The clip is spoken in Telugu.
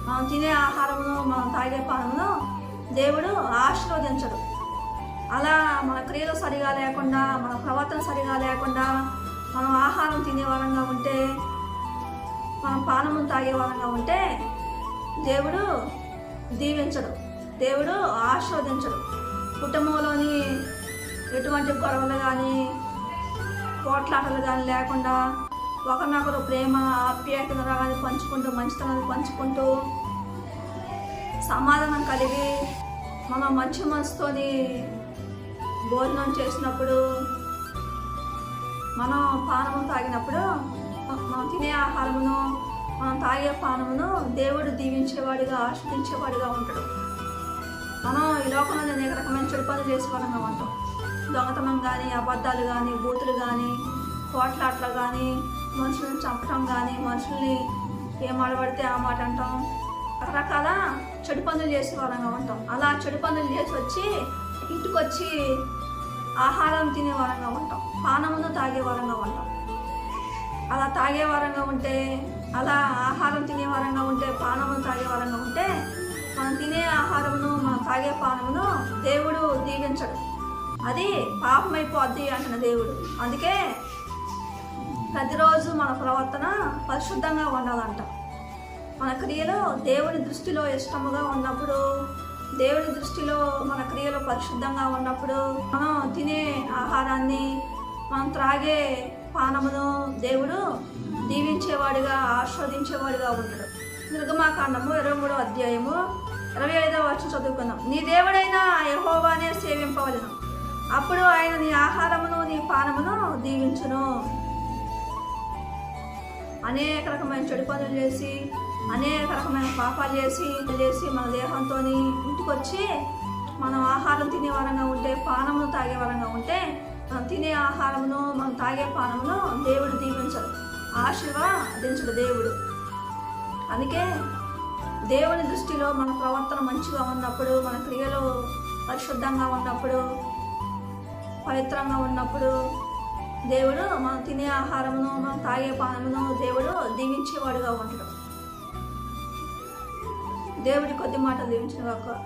మనం తినే ఆహారమును మనం తాగే పానమును దేవుడు ఆశీర్వదించడు. అలా మన క్రియలు సరిగా లేకుండా, మన ప్రవర్తన సరిగా లేకుండా మనం ఆహారం తినే వారంగా ఉంటే, మనం పానమును తాగే వారంగా ఉంటే దేవుడు దీవించడు, దేవుడు ఆశీర్వదించడు. కుటుంబంలోని ఎటువంటి గొడవలు కానీ పోట్లాటలు కానీ లేకుండా ఒకరినొకరు ప్రేమ ఆప్యాయతను కానీ పంచుకుంటూ, మంచితనాన్ని పంచుకుంటూ, సమాధానం కలిగి మనం మంచి మనసుతోని భోజనం చేసినప్పుడు, మనం పానము తాగినప్పుడు, మనం తినే ఆహారమును మనం తాగే పానమును దేవుడు దీవించేవాడిగా ఆశీర్వదించేవాడిగా ఉంటాడు. మనం ఈ లోకంలో అనేక రకమైన చెడు పనులు చేసేవాళ్ళంగా ఉంటాం. దొంగతనం కానీ, అబద్ధాలు కానీ, బూతులు కానీ, పోట్లాట్లు కానీ, మనుషులను చంపటం కానీ, మనుషుల్ని ఏం ఆడబడితే ఆ మాట అంటాం, రకరకాల చెడు పనులు చేసే వారంగా ఉంటాం. అలా చెడు పనులు చేసి వచ్చి ఇంటికి వచ్చి ఆహారం తినే వారంగా ఉంటాం, పానమును తాగే వారంగా ఉంటాం. అలా తాగే వారంగా ఉంటే, అలా ఆహారం తినే వారంగా ఉంటే, పానమును తాగే వారంగా ఉంటే, మనం తినే ఆహారమును మనం తాగే పానమును దేవుడు దీవించడు, అది పాపమైపోద్ది అంటున్న దేవుడు. అందుకే ప్రతిరోజు మన ప్రవర్తన పరిశుద్ధంగా ఉండాలంట. మన క్రియలు దేవుని దృష్టిలో ఇష్టముగా ఉన్నప్పుడు, దేవుని దృష్టిలో మన క్రియలు పరిశుద్ధంగా ఉన్నప్పుడు, మనం తినే ఆహారాన్ని, మనం త్రాగే పానమును దేవుడు దీవించేవాడిగా ఆస్వాదించేవాడిగా ఉంటాడు. నిర్గమాకాండము 23వ అధ్యాయము 25వ వచనం చదువుకుందాం. నీ దేవుడైన యెహోవానే సేవింపవలెను, అప్పుడు ఆయన నీ ఆహారమును నీ పానమును దీవించును. అనేక రకమైన చెడు పనులు చేసి, అనేక రకమైన పాపాలు చేసి మన దేహంతో ఇంటికి వచ్చి మనం ఆహారం తినే వారంగా ఉంటే, పానమును తాగే వారంగా ఉంటే, మనం తినే ఆహారమును మనం తాగే పానమును దేవుడు దీవించడు, ఆశీర్వదించడు దేవుడు. అందుకే దేవుని దృష్టిలో మన ప్రవర్తన మంచిగా ఉన్నప్పుడు, మన క్రియలు పరిశుద్ధంగా ఉన్నప్పుడు, పవిత్రంగా ఉన్నప్పుడు, దేవుడు మనం తినే ఆహారమును మనం తాగే పానమును దేవుడు దీవించేవాడుగా ఉంటాడు. దేవుడి కొద్ది మాట దీవించిన